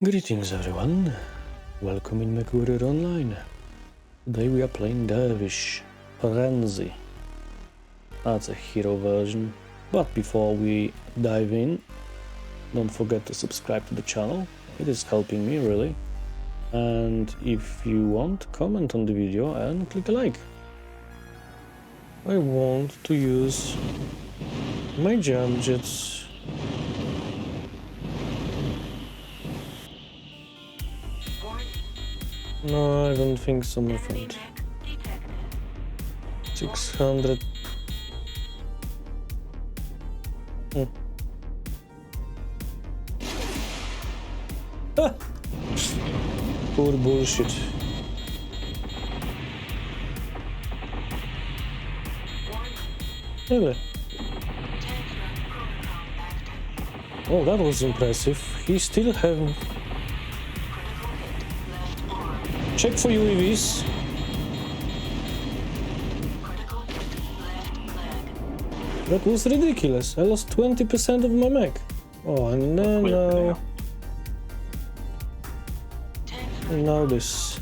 Greetings everyone, welcome in MechWarrior Online. Today we are playing Dervish, Frenzy. That's a hero version. But before we dive in, don't forget to subscribe to the channel, it is helping me really. And if you want, comment on the video and click a like. I want to use my jump jets. No, I don't think so, my friend. 600. Ah! Poor bullshit. Really? Oh, that was impressive. He still have. Check for UAVs. That was ridiculous. I lost 20% of my mech. Oh, and then now this.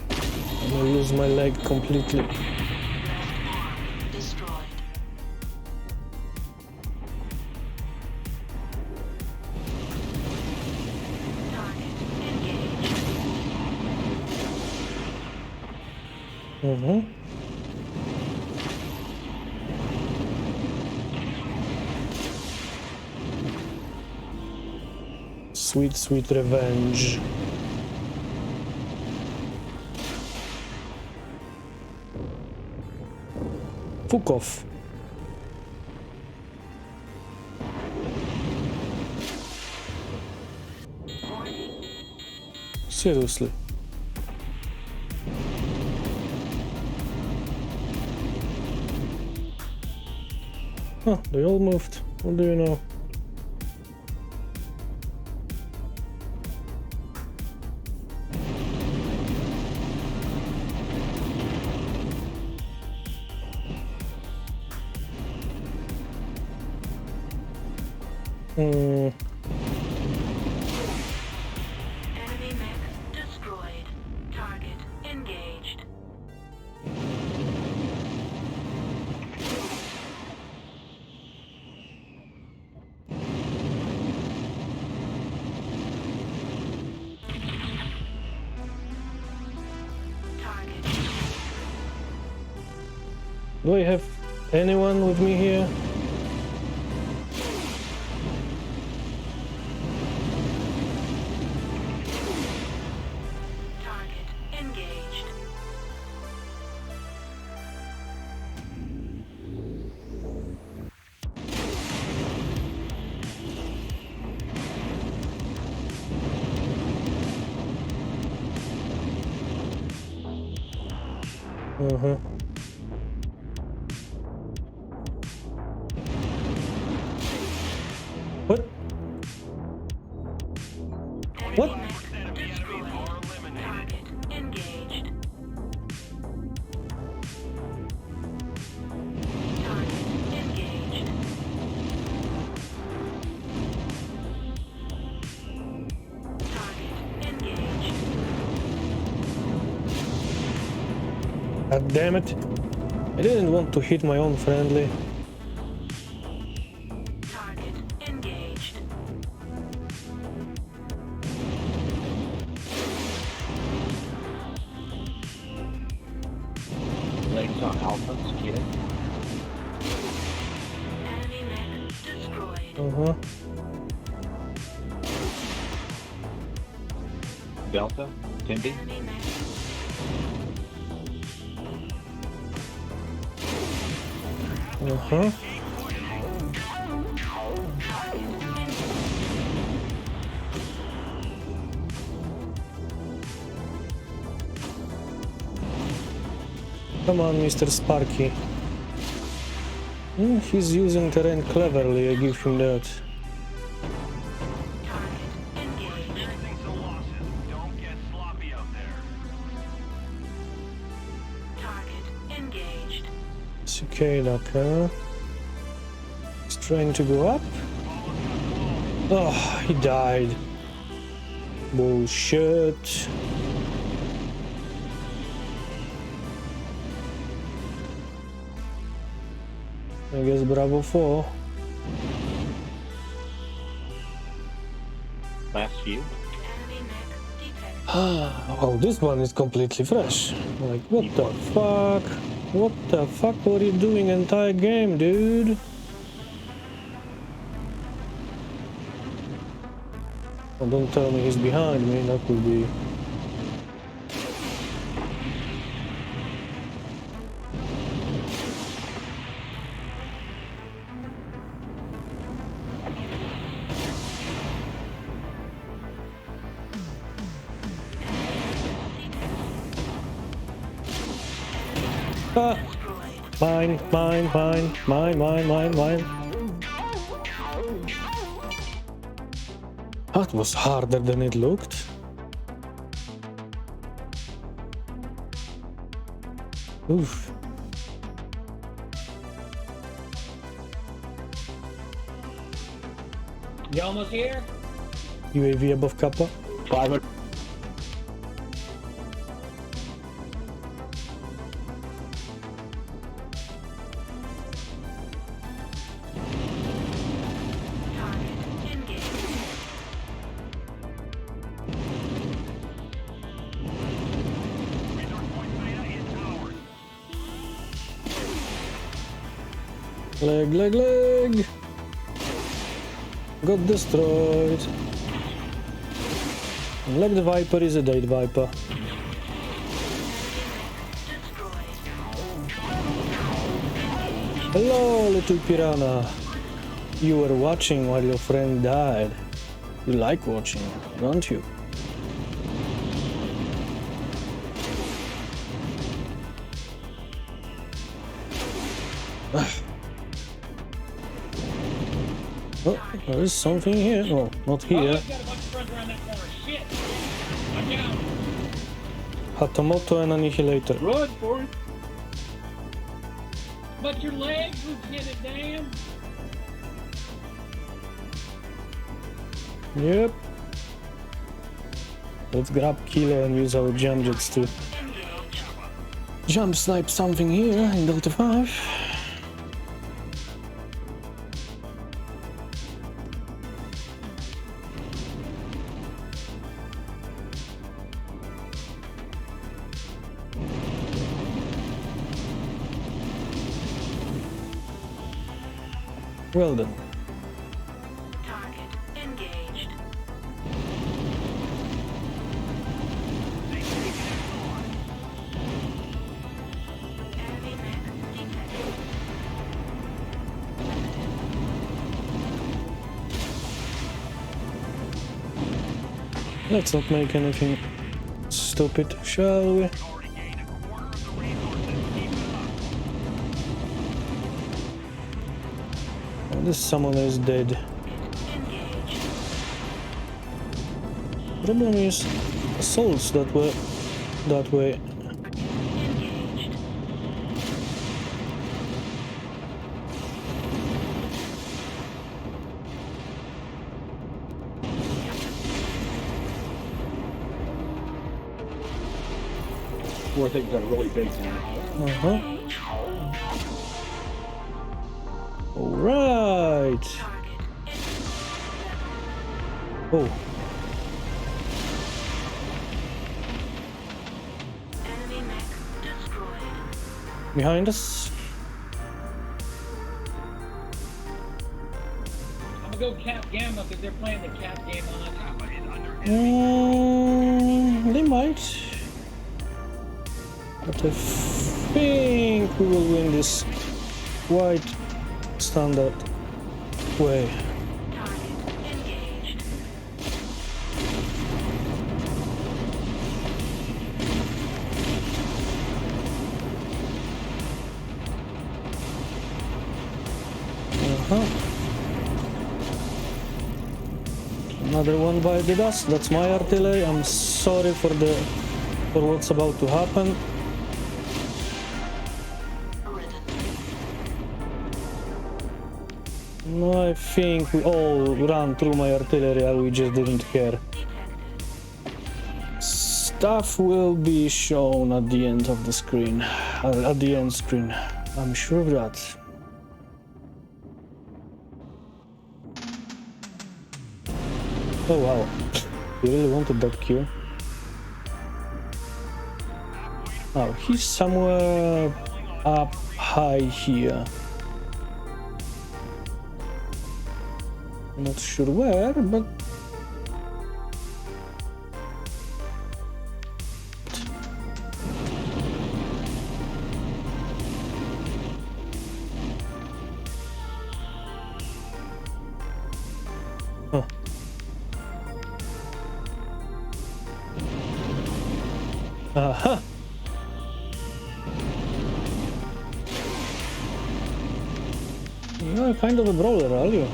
I'm gonna lose my leg completely. Sweet, sweet revenge. Fuck off. Seriously. Huh, they all moved. What do you know? Enemy mech destroyed. Target engaged. Target. Do I have anyone with me here? What? What? Target engaged. Target engaged. Target engaged. God damn it. I didn't want to hit my own friendly. Target engaged. Legs on Alpha, get it? Enemy mech destroyed. Delta, Timby. Enemy mech. Come on, Mr. Sparky. He's using terrain cleverly, I give him that. Target engaged. Target engaged. Cicada, huh? He's trying to go up. Oh, he died. Bullshit. I guess Bravo 4. Last few. Enemy mech detected. Oh, this one is completely fresh. Like, what the fuck? What the fuck were you doing entire game, dude? Oh, don't tell me he's behind me, that would be... Ah! Mine. That was harder than it looked. Oof. You almost here? UAV above Kappa. 500. Target engaged. Leg. Got destroyed. Like the Viper is a dead Viper. Hello, little piranha. You were watching while your friend died. You like watching, don't you? Oh, there is something here. No, not Oh, here. I've got a bunch of friends around that corner. Shit! Watch out! Hatamoto and Annihilator. Run for it! But your legs, Lieutenant Dan! Yep. Let's grab Kilo and use our jump jets to jump snipe something here in Delta 5. Well done. Target engaged. Enemy mech detected. Let's not make anything stupid, shall we? Oh, this summoner is dead. Engaged. Problem is assaults that were that way. Engaged. Four things are really big now. All right. Target Oh, enemy mech destroyed. behind us. I'm gonna go Cap Gamma because they're playing the Cap game on us. They might. But I think we will win this quite standard way. Target engaged. Another one bited us. That's my artillery. I'm sorry for what's about to happen. I think we all ran through my artillery and we just didn't care. Stuff will be shown at the end of the screen, at the end screen. I'm sure of that. Oh wow, you really wanted that kill? Oh, he's somewhere up high here. Not sure where, but... Huh. Aha! You're kind of a brawler, are you?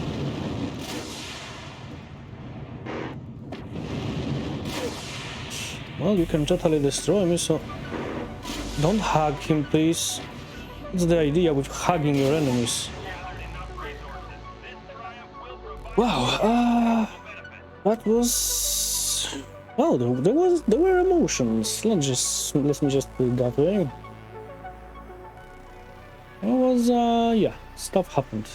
Well, you can totally destroy me, so don't hug him, please. What's the idea with hugging your enemies? Wow, that was... Well, there were emotions. Let me just put it that way. It was, yeah, stuff happened.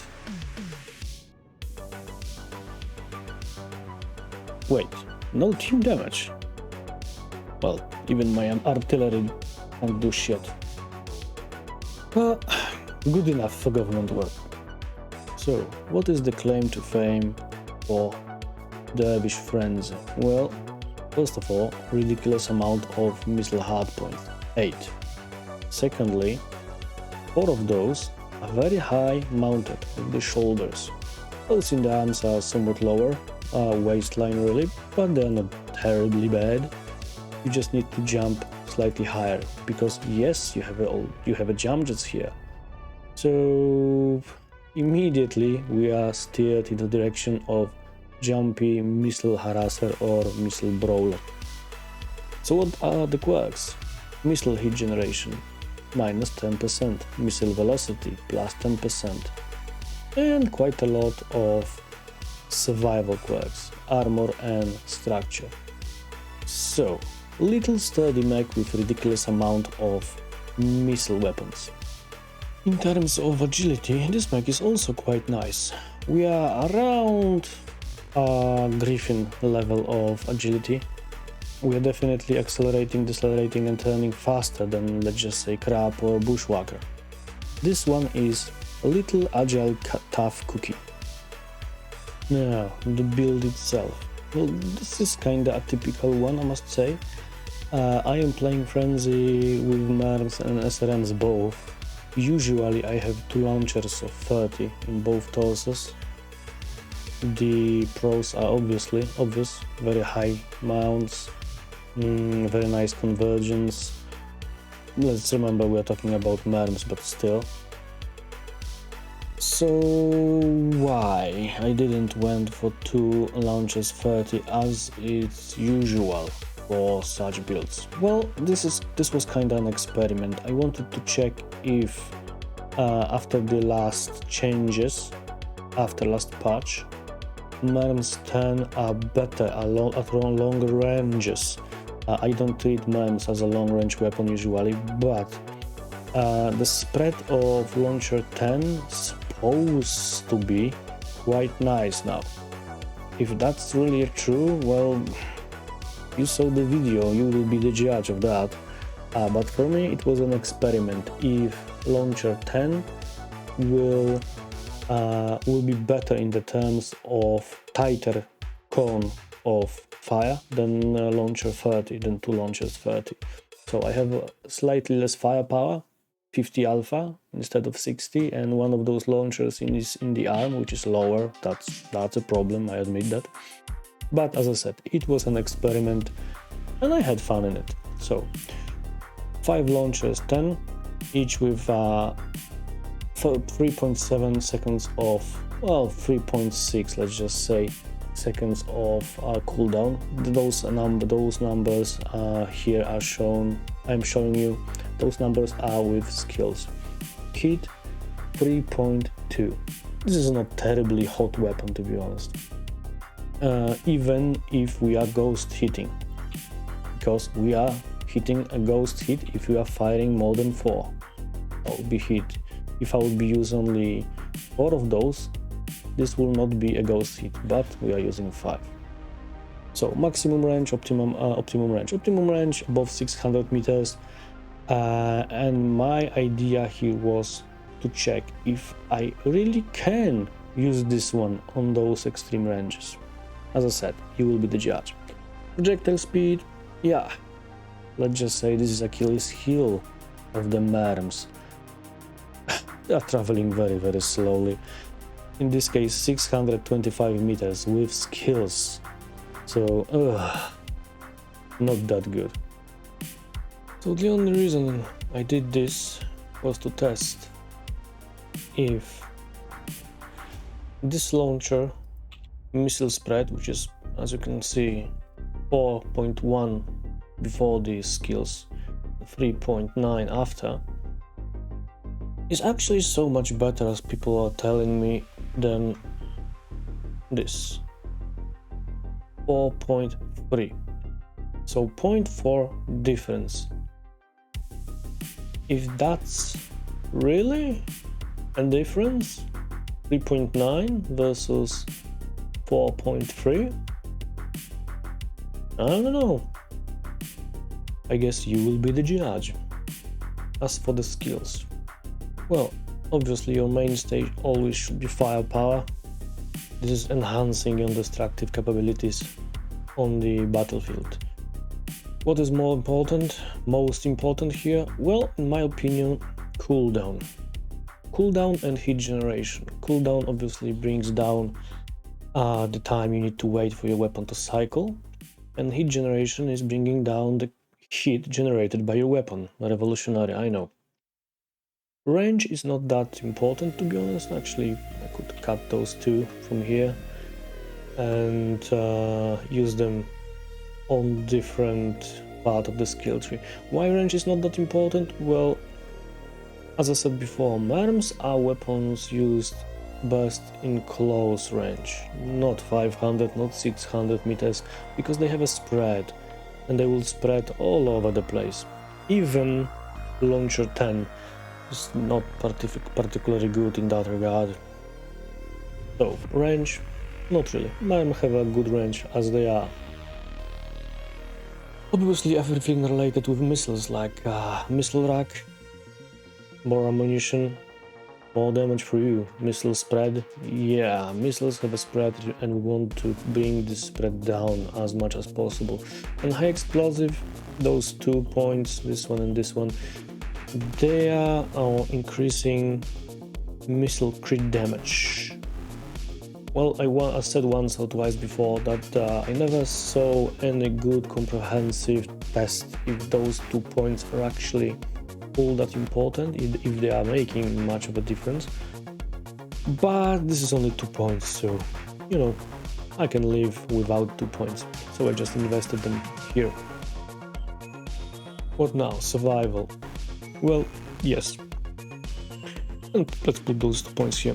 Wait, no team damage. Well, even my artillery can't do shit. Good enough for government work. So, what is the claim to fame for Dervish Frenzy? Well, first of all, ridiculous amount of missile hardpoints, 8. Secondly, 4 of those are very high mounted with the shoulders. Those in the arms are somewhat lower, waistline really, but they're not terribly bad. You just need to jump slightly higher, because yes, you have a jump just here. So immediately we are steered in the direction of jumpy missile harasser or missile brawler. So what are the quirks? Missile hit generation minus 10%, missile velocity plus 10%, and quite a lot of survival quirks, armor and structure. So, little sturdy mech with ridiculous amount of missile weapons. In terms of agility, this mech is also quite nice. We are around Griffin level of agility. We are definitely accelerating, decelerating and turning faster than, let's just say, Crab or Bushwhacker. This one is a little agile, tough cookie. Now, the build itself. Well, this is kinda a typical one, I must say. I am playing Frenzy with MERMs and SRMs both. Usually I have 2 launchers of 30 in both torsos. The pros are obvious, very high mounts, very nice convergence. Let's remember we're talking about MERMs, but still. So why I didn't went for 2 launchers 30 as it's usual for such builds? Well, this was kinda an experiment. I wanted to check if after the last changes, after last patch, MERMs 10 are better at longer ranges. I don't treat MERMs as a long range weapon usually, but the spread of launcher 10 supposed to be quite nice now. If that's really true, well, you saw the video, you will be the judge of that. But for me it was an experiment if launcher 10 will be better in the terms of tighter cone of fire than launcher 30, than 2 launchers 30. So I have slightly less firepower, 50 alpha instead of 60, and one of those launchers is in the arm, which is lower. That's a problem, I admit that. But as I said, it was an experiment and I had fun in it. So 5 launchers 10, each with 3.7 seconds of, well, 3.6, let's just say, seconds of cooldown. Those numbers here are shown. I'm showing you. Those numbers are with skills. Hit 3.2, this is not terribly hot weapon, to be honest. Even if we are ghost hitting, because we are hitting a ghost hit if we are firing more than 4. I will be hit. If I would be using only 4 of those, this will not be a ghost hit, but we are using 5. So maximum range, optimum range above 600 meters. And my idea here was to check if I really can use this one on those extreme ranges. As I said, you will be the judge. Projectile speed, yeah, let's just say this is Achilles heel of the MWOs. They are traveling very, very slowly. In this case, 625 meters with skills. So, not that good. So the only reason I did this was to test if this launcher missile spread, which is, as you can see, 4.1 before these skills, 3.9 after, is actually so much better as people are telling me than this 4.3. So 0.4 difference. If that's really a difference, 3.9 versus 4.3, I don't know. I guess you will be the judge. As for the skills, well, obviously your mainstay always should be firepower. This is enhancing your destructive capabilities on the battlefield. What is most important here? Well, in my opinion, cooldown. Cooldown and heat generation. Cooldown obviously brings down the time you need to wait for your weapon to cycle, and heat generation is bringing down the heat generated by your weapon. Revolutionary, I know. Range is not that important, to be honest. Actually, I could cut those two from here and use them on different part of the skill tree. Why range is not that important? Well, as I said before, MWOs are weapons used best in close range, not 500, not 600 meters, because they have a spread and they will spread all over the place. Even Launcher 10 is not particularly good in that regard. So, range, not really. MWOs have a good range as they are. Obviously everything related with missiles, like missile rack, more ammunition, more damage for you. Missile spread, yeah, missiles have a spread and we want to bring this spread down as much as possible. And high explosive, those 2 points, this one and this one, they are increasing missile crit damage. Well, I said once or twice before that I never saw any good comprehensive test if those 2 points are actually all that important, if they are making much of a difference. But this is only 2 points, so, you know, I can live without 2 points. So I just invested them here. What now? Survival. Well, yes. And let's put those 2 points here.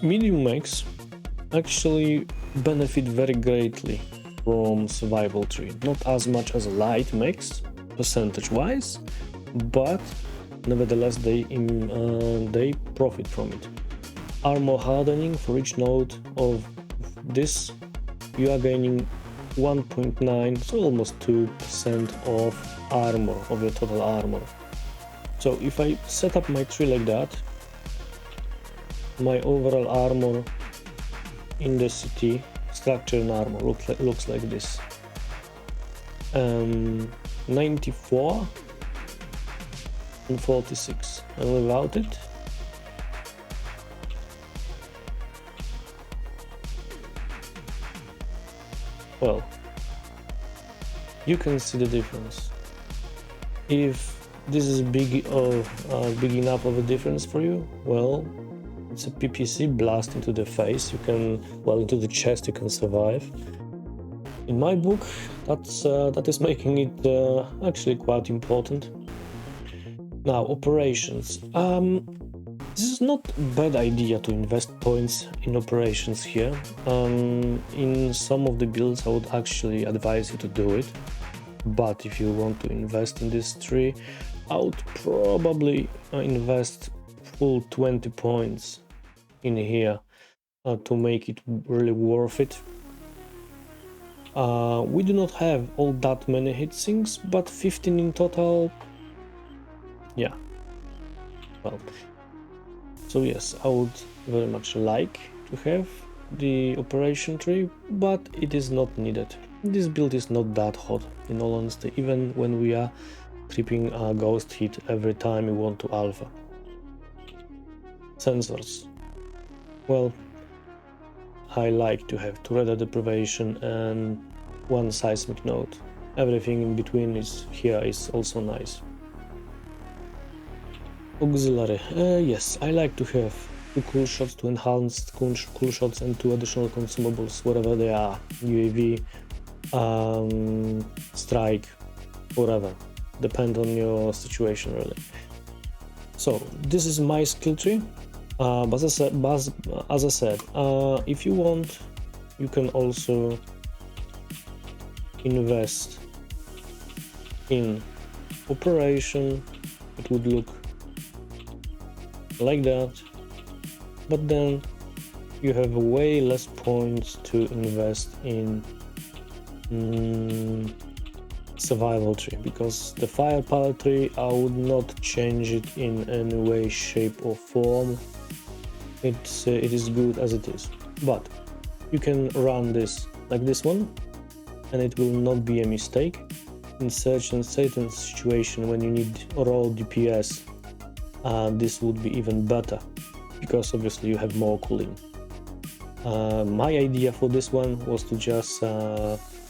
Medium mechs actually benefit very greatly from survival tree. Not as much as light mechs, percentage-wise, but nevertheless they profit from it. Armor hardening for each node of this, you are gaining 1.9, so almost 2% of armor, of your total armor. So if I set up my tree like that, my overall armor in the city, structure and armor looks like this. 94 and 46, and without it, well, you can see the difference. If this is big enough of a difference for you, well, it's a PPC blast into the face. You can, well, into the chest you can survive. In my book, that is making it actually quite important. Now, operations. This is not a bad idea to invest points in operations here. In some of the builds I would actually advise you to do it, but if you want to invest in this tree, I would probably invest full 20 points in here to make it really worth it. We do not have all that many hit sinks, but 15 in total. Yeah, well, so yes, I would very much like to have the operation tree, but it is not needed. This build is not that hot, in all honesty, even when we are tripping a ghost hit every time we want to alpha. Sensors. Well, I like to have 2 radar deprivation and 1 seismic node. Everything in between is here is also nice. Auxiliary. Yes, I like to have 2 cool shots, 2 enhanced cool shots, and 2 additional consumables, whatever they are. UAV, strike, whatever. Depend on your situation, really. So this is my skill tree. But as I said, if you want, you can also invest in operation. It would look like that, but then you have way less points to invest in survival tree, because the firepower tree I would not change it in any way, shape or form. It is good as it is, but you can run this like this one and it will not be a mistake. In certain situation when you need raw DPS, this would be even better, because obviously you have more cooling. My idea for this one was to just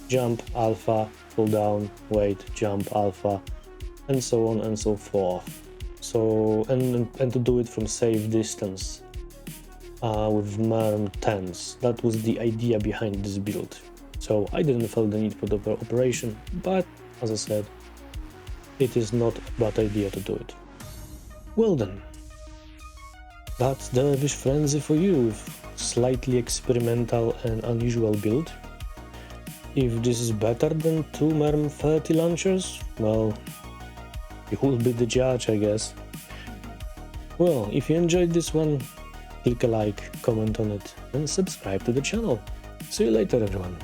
jump alpha, fall down, wait, jump alpha, and so on and so forth. So and to do it from safe distance with MERM 10s. That was the idea behind this build. So I didn't feel the need for the operation, but as I said, it is not a bad idea to do it. Well then, that's Dervish Frenzy for you, with slightly experimental and unusual build. If this is better than 2 MERM 30 launchers, well, you will be the judge, I guess. Well, if you enjoyed this one, click a like, comment on it, and subscribe to the channel. See you later, everyone.